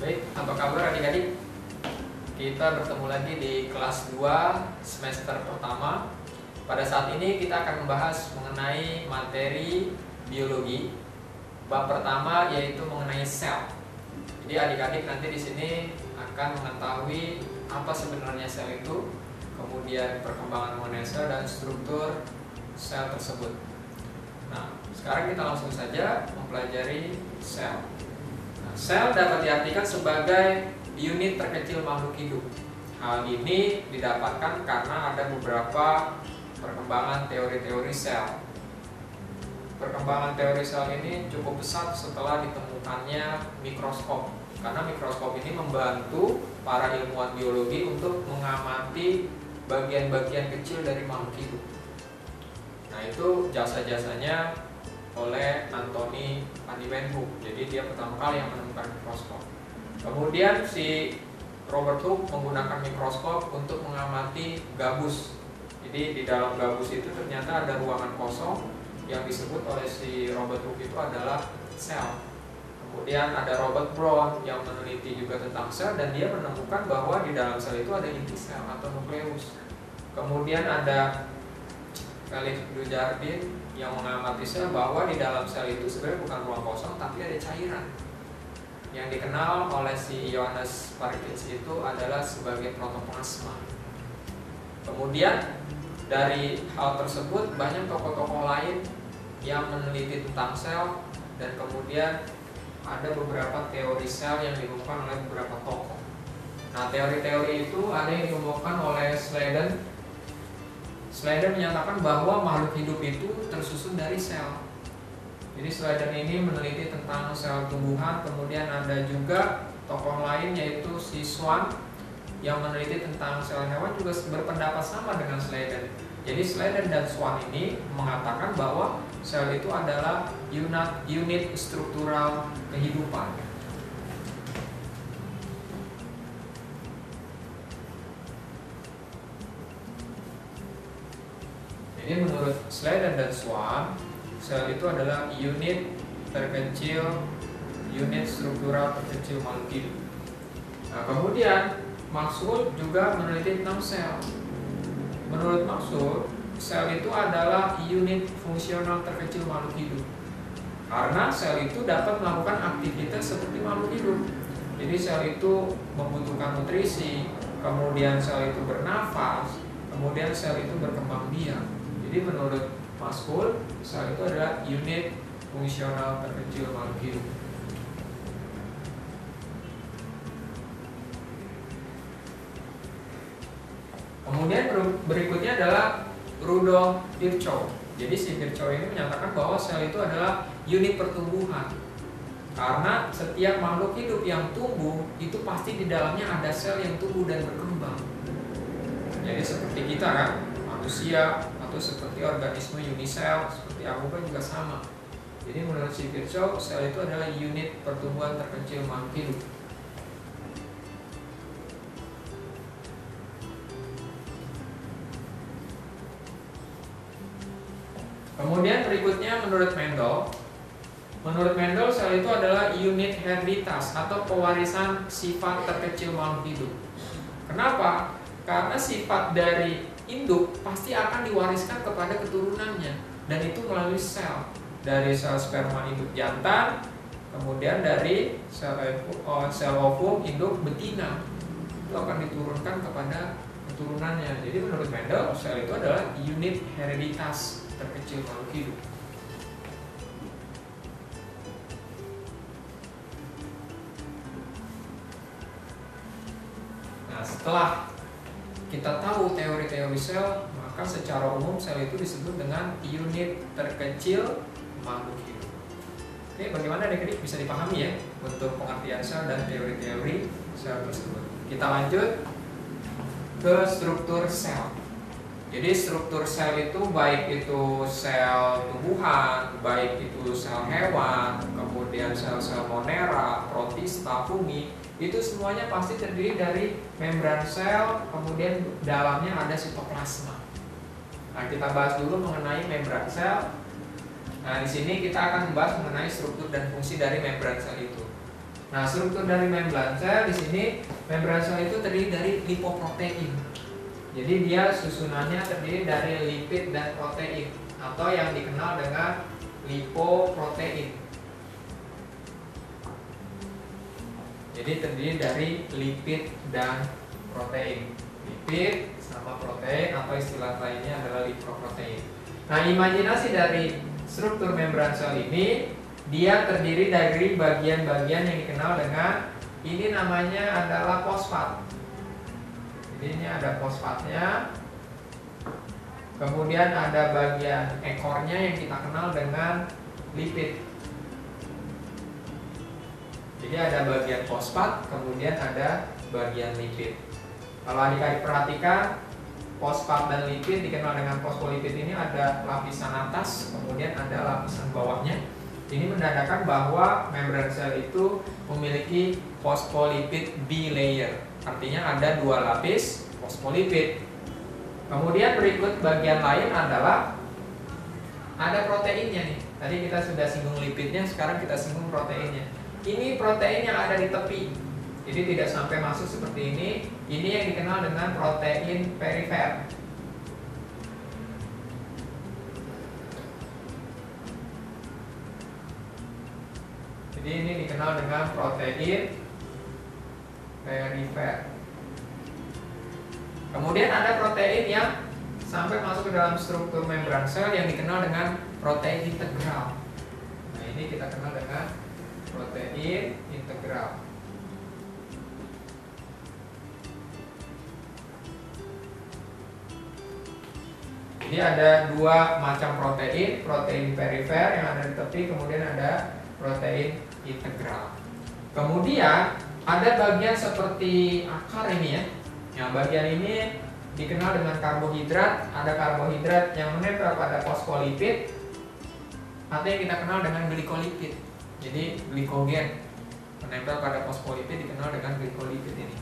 Baik, apa kabar adik-adik? Kita bertemu lagi di kelas 2 semester pertama. Pada saat ini kita akan membahas mengenai materi biologi. Bab pertama yaitu mengenai sel. Jadi adik-adik nanti di sini akan mengetahui apa sebenarnya sel itu, kemudian perkembangan mengenai sel dan struktur sel tersebut. Nah, sekarang kita langsung saja mempelajari sel. Sel dapat diartikan sebagai unit terkecil makhluk hidup. Hal ini didapatkan karena ada beberapa perkembangan teori-teori sel. Perkembangan teori sel ini cukup pesat setelah ditemukannya mikroskop. Karena mikroskop ini membantu para ilmuwan biologi untuk mengamati bagian-bagian kecil dari makhluk hidup. Nah, itu jasa-jasanya oleh Anthony van Leeuwenhoek. Jadi dia pertama kali yang menemukan mikroskop. Kemudian si Robert Hooke menggunakan mikroskop untuk mengamati gabus. Jadi di dalam gabus itu ternyata ada ruangan kosong yang disebut oleh si Robert Hooke itu adalah sel. Kemudian ada Robert Brown yang meneliti juga tentang sel dan dia menemukan bahwa di dalam sel itu ada inti sel atau nukleus. Kemudian ada Felix Dujardin yang mengamati sel bahwa di dalam sel itu sebenarnya bukan ruang kosong tapi ada cairan. Yang dikenal oleh si Johannes Parkinson itu adalah sebagai protoplasma. Kemudian dari hal tersebut banyak tokoh-tokoh lain yang meneliti tentang sel dan kemudian ada beberapa teori sel yang dikemukakan oleh beberapa tokoh. Nah, teori-teori itu ada yang dikemukakan oleh Sladen. Sladen menyatakan bahwa makhluk hidup itu tersusun dari sel. Jadi Sladen ini meneliti tentang sel tumbuhan. Kemudian ada juga tokoh lain yaitu si Swan yang meneliti tentang sel hewan juga berpendapat sama dengan Sladen. Jadi Sladen dan Swan ini mengatakan bahwa sel itu adalah unit struktural kehidupan. Jadi menurut Sladen dan Swan, sel itu adalah unit terkecil, unit struktural terkecil makhluk hidup. Nah, kemudian Maxwell juga meneliti tentang sel. Menurut Maxwell, sel itu adalah unit fungsional terkecil makhluk hidup. Karena sel itu dapat melakukan aktivitas seperti makhluk hidup. Jadi sel itu membutuhkan nutrisi, kemudian sel itu bernafas, kemudian sel itu berkembang biak. Jadi menurut Maxwell, sel itu adalah unit fungsional terkecil makhluk hidup. Kemudian berikutnya adalah Rudolf Virchow. Jadi si Virchow ini menyatakan bahwa sel itu adalah unit pertumbuhan. Karena setiap makhluk hidup yang tumbuh itu pasti di dalamnya ada sel yang tumbuh dan berkembang. Jadi seperti kita kan, manusia atau seperti organisme unisel, seperti amoeba juga sama. Jadi menurut si Virchow, sel itu adalah unit pertumbuhan terkecil makhluk hidup. Kemudian berikutnya menurut Mendel sel itu adalah unit hereditas atau pewarisan sifat terkecil makhluk hidup. Kenapa? Karena sifat dari induk pasti akan diwariskan kepada keturunannya dan itu melalui sel. Dari sel sperma induk jantan, kemudian dari sel ovum induk betina. Itu akan diturunkan kepada keturunannya. Jadi menurut Mendel, sel itu adalah unit hereditas terkecil makhluk hidup. Nah, setelah kita tahu teori-teori sel, maka secara umum sel itu disebut dengan unit terkecil makhluk hidup. Oke, bagaimana adik-adik bisa dipahami ya untuk pengertian sel dan teori-teori sel tersebut. Kita lanjut ke struktur sel. Jadi struktur sel itu baik itu sel tumbuhan, baik itu sel hewan, kemudian sel-sel monera, protista, fungi, itu semuanya pasti terdiri dari membran sel, kemudian dalamnya ada sitoplasma. Nah, kita bahas dulu mengenai membran sel. Nah, di sini kita akan membahas mengenai struktur dan fungsi dari membran sel itu. Nah, struktur dari membran sel di sini, membran sel itu terdiri dari lipoprotein. Jadi dia susunannya terdiri dari lipid dan protein atau yang dikenal dengan lipoprotein. Jadi terdiri dari lipid dan protein. Lipid sama protein atau istilah lainnya adalah lipoprotein. Nah, imajinasi dari struktur membran sel ini, dia terdiri dari bagian-bagian yang dikenal dengan, ini namanya adalah fosfat. Jadi ini ada fosfatnya. Kemudian ada bagian ekornya yang kita kenal dengan lipid. Jadi ada bagian fosfat, kemudian ada bagian lipid. Kalau adik-adik perhatikan, fosfat dan lipid dikenal dengan fosfolipid ini ada lapisan atas, kemudian ada lapisan bawahnya. Ini menandakan bahwa membran sel itu memiliki fosfolipid bilayer. Artinya ada dua lapis fosfolipid. Kemudian berikut bagian lain adalah ada proteinnya nih. Tadi kita sudah singgung lipidnya, sekarang kita singgung proteinnya. Ini protein yang ada di tepi, jadi tidak sampai masuk seperti ini. Ini yang dikenal dengan protein perifer. Jadi ini dikenal dengan protein perifer. Kemudian ada protein yang sampai masuk ke dalam struktur membran sel yang dikenal dengan protein integral. Nah, ini kita kenal dengan protein integral. Jadi ada dua macam protein, protein perifer yang ada di tepi, kemudian ada protein integral. Kemudian ada bagian seperti akar ini ya. Nah, bagian ini dikenal dengan karbohidrat. Ada karbohidrat yang menempel pada fosfolipid atau yang kita kenal dengan glikolipid. Jadi glikogen menempel pada fosfolipid dikenal dengan glikolipid ini.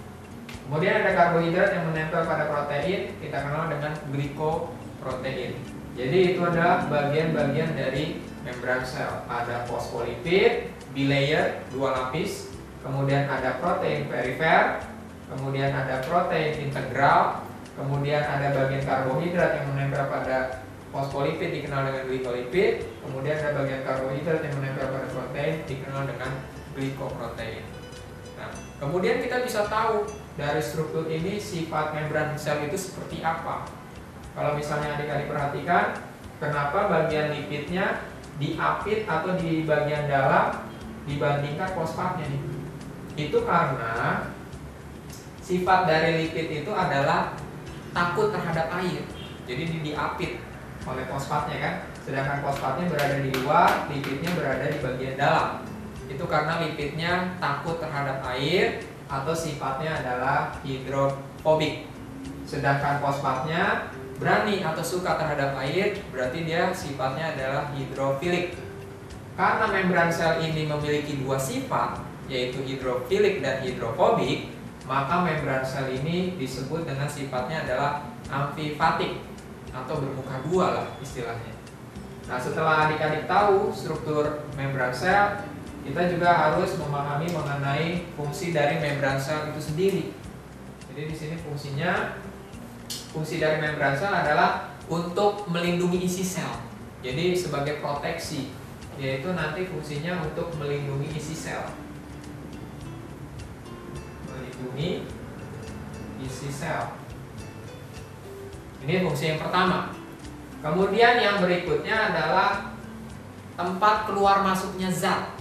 Kemudian ada karbohidrat yang menempel pada protein, kita kenal dengan glikoprotein. Jadi itu adalah bagian-bagian dari membran sel. Ada fosfolipid bilayer, dua lapis, kemudian ada protein perifer, kemudian ada protein integral, kemudian ada bagian karbohidrat yang menempel pada fosfolipid dikenal dengan glikolipid, kemudian ada bagian karbohidrat yang menempel pada protein dikenal dengan glikoprotein. Nah, kemudian kita bisa tahu dari struktur ini sifat membran sel itu seperti apa. Kalau misalnya adik-adik perhatikan, kenapa bagian lipidnya diapit atau di bagian dalam dibandingkan fosfatnya nih? Itu karena sifat dari lipid itu adalah takut terhadap air. Jadi diapit oleh fosfatnya kan, sedangkan fosfatnya berada di luar, lipidnya berada di bagian dalam. Itu karena lipidnya takut terhadap air atau sifatnya adalah hidrofobik. Sedangkan fosfatnya berani atau suka terhadap air, berarti dia sifatnya adalah hidrofilik. Karena membran sel ini memiliki dua sifat, yaitu hidrofilik dan hidrofobik, maka membran sel ini disebut dengan sifatnya adalah amfifatik atau bermuka dua lah istilahnya. Nah, setelah adik-adik tahu struktur membran sel, kita juga harus memahami mengenai fungsi dari membran sel itu sendiri. Jadi di sini fungsi dari membran sel adalah untuk melindungi isi sel. Jadi sebagai proteksi, yaitu nanti fungsinya untuk melindungi isi sel. Melindungi isi sel. Ini fungsi yang pertama. Kemudian yang berikutnya adalah tempat keluar masuknya zat.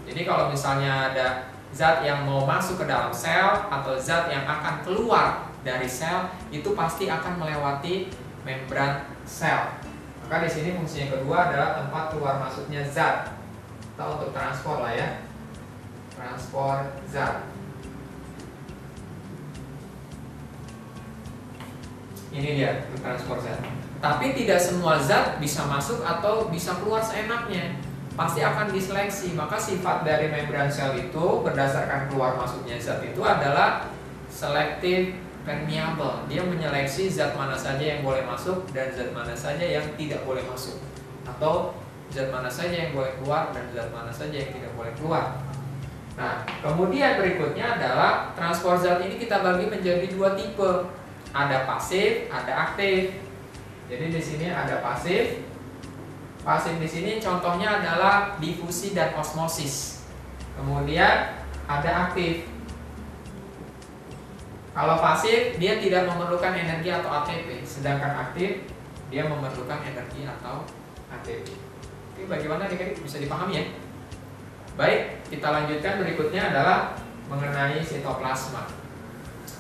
Jadi kalau misalnya ada zat yang mau masuk ke dalam sel atau zat yang akan keluar dari sel, itu pasti akan melewati membran sel. Maka di sini fungsi yang kedua adalah tempat keluar masuknya zat. Atau untuk transport lah ya. Transport zat. Ini dia untuk transport zat. Tapi tidak semua zat bisa masuk atau bisa keluar seenaknya. Pasti akan diseleksi. Maka sifat dari membran sel itu berdasarkan keluar masuknya zat itu adalah selective permeable. Dia menyeleksi zat mana saja yang boleh masuk dan zat mana saja yang tidak boleh masuk. Atau zat mana saja yang boleh keluar dan zat mana saja yang tidak boleh keluar. Nah, kemudian berikutnya adalah transport zat ini kita bagi menjadi dua tipe. Ada pasif, ada aktif. Jadi di sini ada pasif. Pasif di sini contohnya adalah difusi dan osmosis. Kemudian ada aktif. Kalau pasif dia tidak memerlukan energi atau ATP, sedangkan aktif dia memerlukan energi atau ATP. Oke, bagaimana adik-adik bisa dipahami ya? Baik, kita lanjutkan berikutnya adalah mengenai sitoplasma.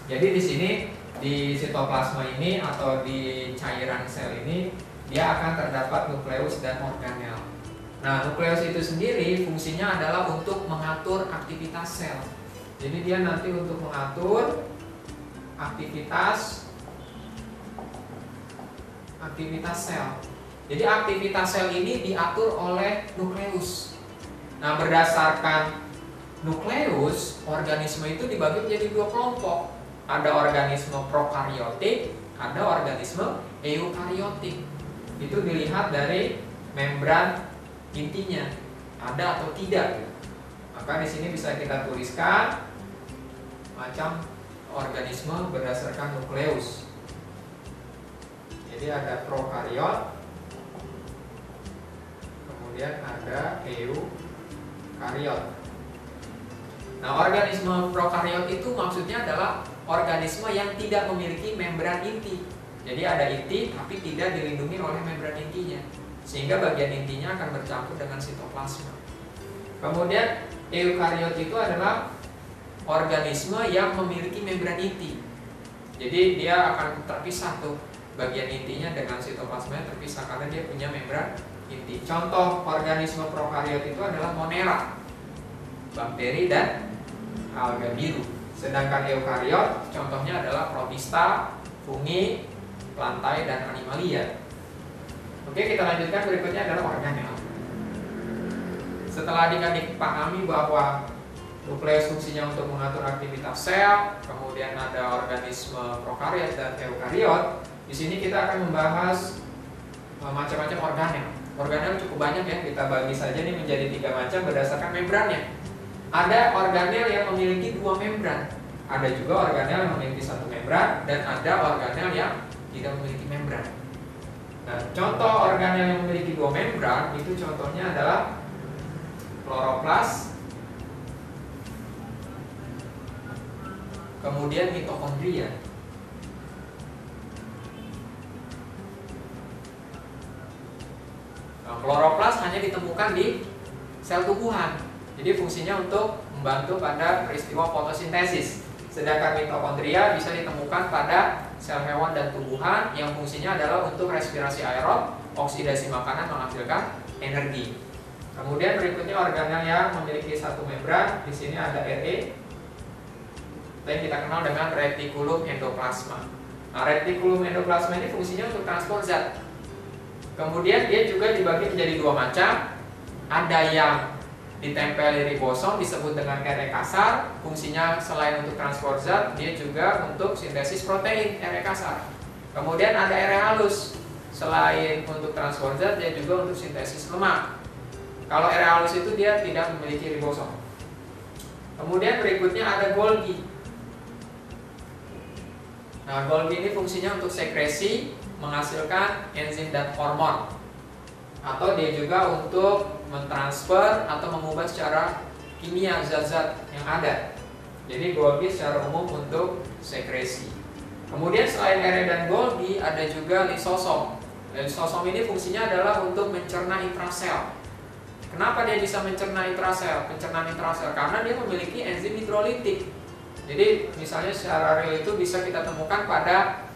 Jadi di sini di sitoplasma ini atau di cairan sel ini dia akan terdapat nukleus dan organel. Nah, nukleus itu sendiri fungsinya adalah untuk mengatur aktivitas sel. Jadi dia nanti untuk mengatur aktivitas sel. Jadi aktivitas sel ini diatur oleh nukleus. Nah, berdasarkan nukleus, organisme itu dibagi menjadi dua kelompok. Ada organisme prokaryotik, ada organisme eukaryotik. Itu dilihat dari membran intinya, ada atau tidak. Maka di sini bisa kita tuliskan macam organisme berdasarkan nukleus. Jadi ada prokariot, kemudian ada eukariot. Nah, organisme prokariot itu maksudnya adalah organisme yang tidak memiliki membran inti. Jadi ada inti tapi tidak dilindungi oleh membran intinya, sehingga bagian intinya akan bercampur dengan sitoplasma. Kemudian eukariot itu adalah organisme yang memiliki membran inti. Jadi dia akan terpisah tuh, bagian intinya dengan sitoplasma terpisah karena dia punya membran inti. Contoh organisme prokariot itu adalah Monera, bakteri dan alga biru. Sedangkan eukariot contohnya adalah protista, fungi, plantae dan animalia. Oke, kita lanjutkan berikutnya adalah organel. Setelah adik-adik pahami bahwa nukleus fungsinya untuk mengatur aktivitas sel, kemudian ada organisme prokariot dan eukariot, di sini kita akan membahas macam-macam organel. Organel cukup banyak ya, kita bagi saja nih menjadi 3 macam berdasarkan membrannya. Ada organel yang memiliki 2 membran, ada juga organel yang memiliki 1 membran, dan ada organel yang tidak memiliki membran. Nah, contoh organel yang memiliki 2 membran itu contohnya adalah kloroplas, kemudian mitokondria. Nah, kloroplas hanya ditemukan di sel tumbuhan. Jadi fungsinya untuk membantu pada peristiwa fotosintesis. Sedangkan mitokondria bisa ditemukan pada sel hewan dan tumbuhan yang fungsinya adalah untuk respirasi aerob, oksidasi makanan, menghasilkan energi. Kemudian berikutnya organel yang memiliki 1 membran. Di sini ada RE, yang kita kenal dengan retikulum endoplasma. Nah, retikulum endoplasma ini fungsinya untuk transport zat. Kemudian dia juga dibagi menjadi 2 macam. Ada yang ditempeli ribosom disebut dengan RE kasar. Fungsinya selain untuk transport zat, dia juga untuk sintesis protein, RE kasar. Kemudian ada RE halus. Selain untuk transport zat, dia juga untuk sintesis lemak. Kalau RE halus itu dia tidak memiliki ribosom. Kemudian berikutnya ada Golgi. Nah, Golgi ini fungsinya untuk sekresi, menghasilkan enzim dan hormon. Atau dia juga untuk mentransfer atau mengubah secara kimia zat-zat yang ada. Jadi Golgi secara umum untuk sekresi. Kemudian selain RE dan Golgi ada juga lisosom. Lisosom ini fungsinya adalah untuk mencerna intrasel. Kenapa dia bisa mencerna intrasel? Pencernaan intrasel karena dia memiliki enzim hidrolitik. Jadi misalnya secara real itu bisa kita temukan pada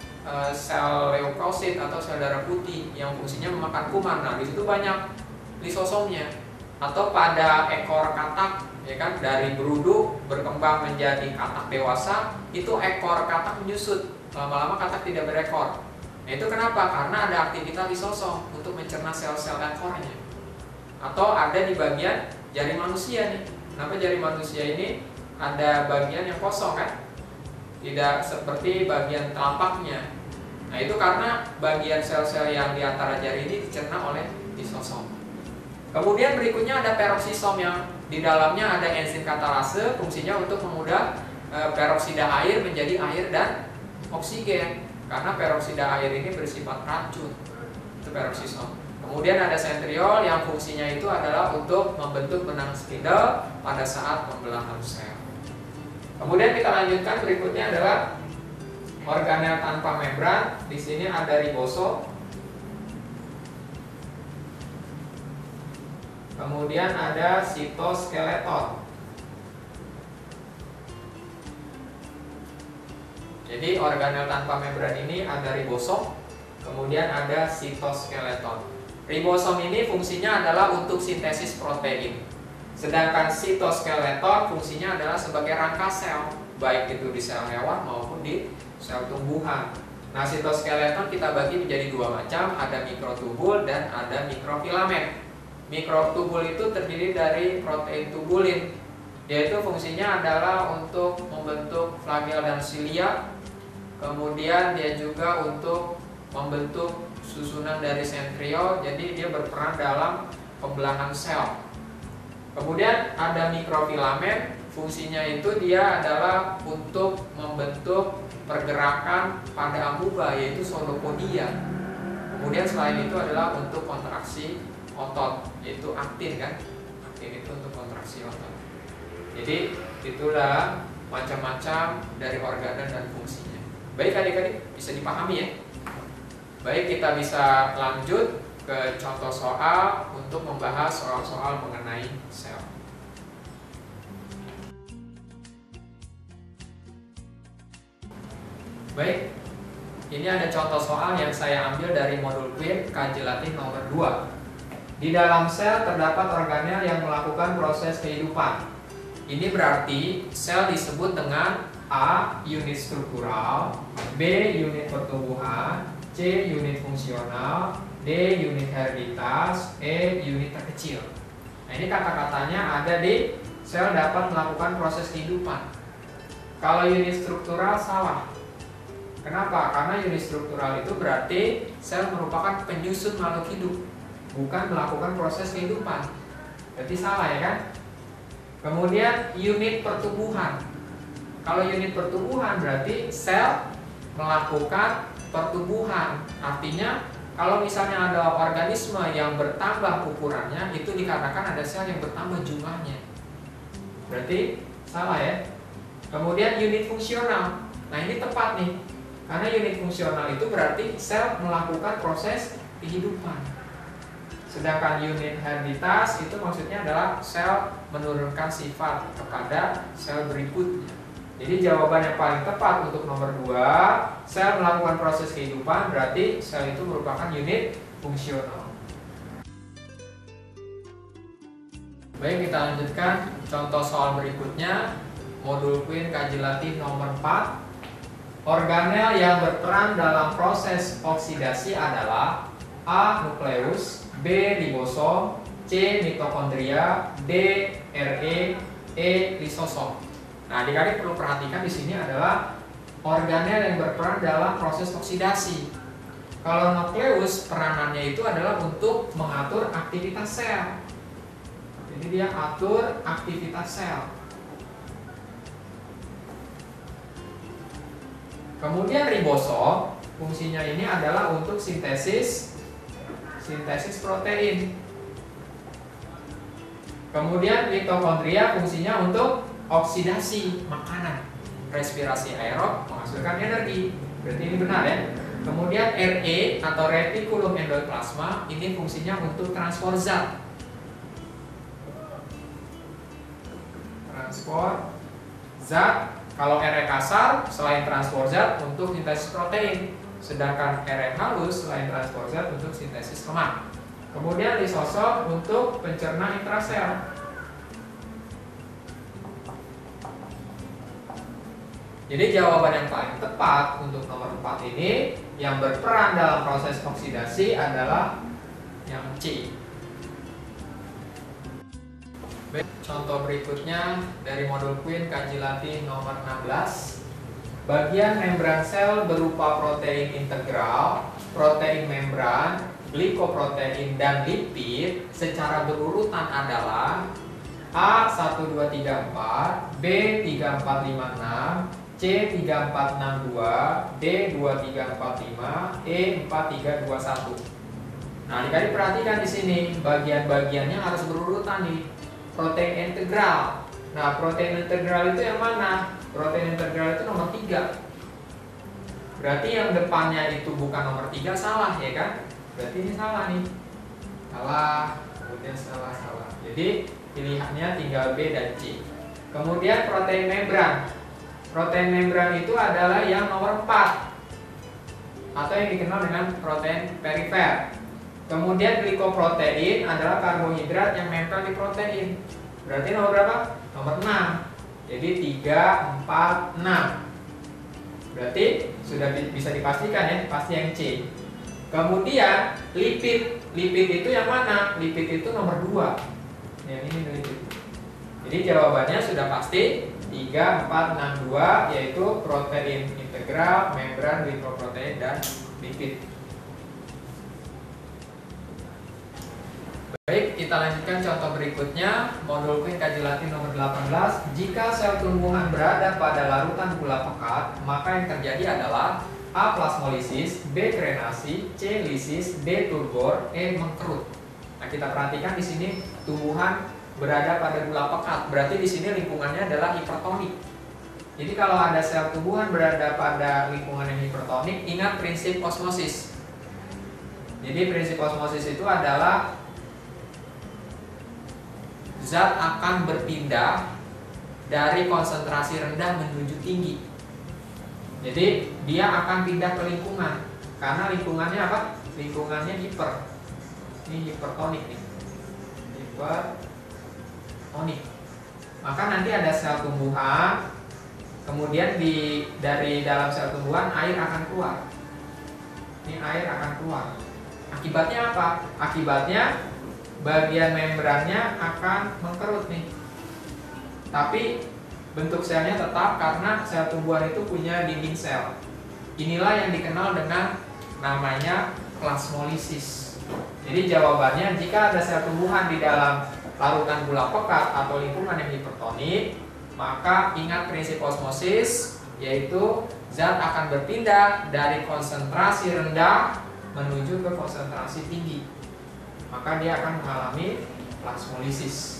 sel leukosit atau sel darah putih yang fungsinya memakan kuman. Nah, di situ banyak lisosomnya. Atau pada ekor katak, ya kan, dari berudu berkembang menjadi katak dewasa, itu ekor katak menyusut. Lama-lama katak tidak berekor. Nah, itu kenapa? Karena ada aktivitas lisosom untuk mencerna sel-sel ekornya. Atau ada di bagian jari manusia nih. Kenapa jari manusia ini ada bagian yang kosong kan? Tidak seperti bagian telapaknya. Nah, itu karena bagian sel-sel yang di antara jari ini dicerna oleh lisosom. Kemudian berikutnya ada peroksisom yang di dalamnya ada enzim katalase, fungsinya untuk mengubah peroksida air menjadi air dan oksigen. Karena peroksida air ini bersifat racun. Itu peroksisom. Kemudian ada sentriol yang fungsinya itu adalah untuk membentuk benang spindle pada saat pembelahan sel. Kemudian kita lanjutkan, berikutnya adalah organel tanpa membran. Di sini ada ribosom. Kemudian ada sitoskeleton. Jadi organel tanpa membran ini ada ribosom, kemudian ada sitoskeleton. Ribosom ini fungsinya adalah untuk sintesis protein. Sedangkan sitoskeleton fungsinya adalah sebagai rangka sel, baik itu di sel hewan maupun di sel tumbuhan. Nah, sitoskeleton kita bagi menjadi dua macam, ada mikrotubul dan ada mikrofilamen. Mikrotubul itu terdiri dari protein tubulin, yaitu fungsinya adalah untuk membentuk flagel dan silia. Kemudian dia juga untuk membentuk susunan dari sentriol, jadi dia berperan dalam pembelahan sel. Kemudian ada mikrofilamen, fungsinya itu dia adalah untuk membentuk pergerakan pada amuba, yaitu solopodia. Kemudian selain itu adalah untuk kontraksi otot, yaitu aktin kan. Aktin itu untuk kontraksi otot. Jadi itulah macam-macam dari organel dan fungsinya. Baik adik-adik, bisa dipahami ya? Baik, kita bisa lanjut ke contoh soal untuk membahas soal-soal mengenai sel. Baik, ini ada contoh soal yang saya ambil dari modul Queen kaji Latin nomor 2. Di dalam sel terdapat organel yang melakukan proses kehidupan. Ini berarti sel disebut dengan A. Unit struktural, B. Unit pertumbuhan, C. Unit fungsional, D. Unit hereditas, E. Unit terkecil. Nah, ini kata-katanya ada di sel dapat melakukan proses kehidupan. Kalau unit struktural salah. Kenapa? Karena unit struktural itu berarti sel merupakan penyusun makhluk hidup, bukan melakukan proses kehidupan. Berarti salah ya kan? Kemudian unit pertumbuhan. Kalau unit pertumbuhan berarti sel melakukan pertumbuhan. Artinya kalau misalnya ada organisme yang bertambah ukurannya, itu dikatakan ada sel yang bertambah jumlahnya. Berarti salah ya. Kemudian unit fungsional. Nah, ini tepat nih. Karena unit fungsional itu berarti sel melakukan proses kehidupan. Sedangkan unit hereditas itu maksudnya adalah sel menurunkan sifat kepada sel berikutnya. Jadi jawaban yang paling tepat untuk nomor 2, sel melakukan proses kehidupan, berarti sel itu merupakan unit fungsional. Baik, kita lanjutkan contoh soal berikutnya, modul Queen kaji Latin nomor 4. Organel yang berperan dalam proses oksidasi adalah A. Nukleus, B. Ribosom, C. Mitokondria, D. RE, E. Lisosom. Nah, adik-adik perlu perhatikan di sini adalah organel yang berperan dalam proses oksidasi. Kalau nukleus peranannya itu adalah untuk mengatur aktivitas sel. Jadi dia atur aktivitas sel. Kemudian ribosom fungsinya ini adalah untuk sintesis protein. Kemudian mitokondria fungsinya untuk oksidasi makanan, respirasi aerob menghasilkan energi. Berarti ini benar ya. Kemudian RE atau retikulum endoplasma ini fungsinya untuk transport zat. Transport zat. Kalau RE kasar selain transport zat untuk sintesis protein, sedangkan RE halus selain transport zat untuk sintesis lemak. Kemudian lisosom untuk pencerna intrasel. Jadi jawaban yang paling tepat untuk nomor 4 ini yang berperan dalam proses oksidasi adalah yang C. Baik, contoh berikutnya dari modul Queen kaji Latin nomor 16. Bagian membran sel berupa protein integral, protein membran glikoprotein dan lipid secara berurutan adalah A1234, B3456, C3462, D2345, E4321. Nah, adik-adik perhatikan di sini bagian-bagiannya harus berurutan nih. Protein integral. Nah, protein integral itu yang mana? Protein integral itu nomor 3. Berarti yang depannya itu bukan nomor 3, salah ya kan? Berarti ini salah nih. Salah, kemudian salah. Jadi pilihannya tinggal B dan C. Kemudian protein membran. Protein membran itu adalah yang nomor 4 atau yang dikenal dengan protein perifer. Kemudian glikoprotein adalah karbohidrat yang nempel di protein. Berarti nomor berapa? Nomor 6. Jadi 3, 4, 6. Berarti sudah bisa dipastikan ya, pasti yang C. Kemudian lipid. Lipid itu yang mana? Lipid itu nomor 2. Yang ini lipid. Jadi jawabannya sudah pasti 3, 4, 6, 2, yaitu protein integral, membran, glikoprotein, dan lipid. Baik, kita lanjutkan contoh berikutnya. Modul Queen kaji Latin nomor 18. Jika sel tumbuhan berada pada larutan gula pekat, maka yang terjadi adalah A. Plasmolisis, B. Krenasi, C. Lisis, D. turgor, E. mengkerut. Nah, kita perhatikan di sini tumbuhan berada pada gula pekat, berarti di sini lingkungannya adalah hipertonik. Jadi kalau ada sel tumbuhan berada pada lingkungan yang hipertonik, ingat prinsip osmosis. Jadi prinsip osmosis itu adalah zat akan berpindah dari konsentrasi rendah menuju tinggi. Jadi dia akan pindah ke lingkungan karena lingkungannya apa? Lingkungannya hiper. Ini hipertonik nih. Hipertonik. Maka nanti ada sel tumbuhan, kemudian dari dalam sel tumbuhan air akan keluar. Ini air akan keluar. Akibatnya apa? Akibatnya bagian membrannya akan mengkerut nih. Tapi bentuk selnya tetap karena sel tumbuhan itu punya dinding sel. Inilah yang dikenal dengan namanya plasmolisis. Jadi jawabannya, jika ada sel tumbuhan di dalam larutan gula pekat atau lingkungan yang hipertonik, maka ingat prinsip osmosis, yaitu zat akan berpindah dari konsentrasi rendah menuju ke konsentrasi tinggi. Maka dia akan mengalami plasmolisis.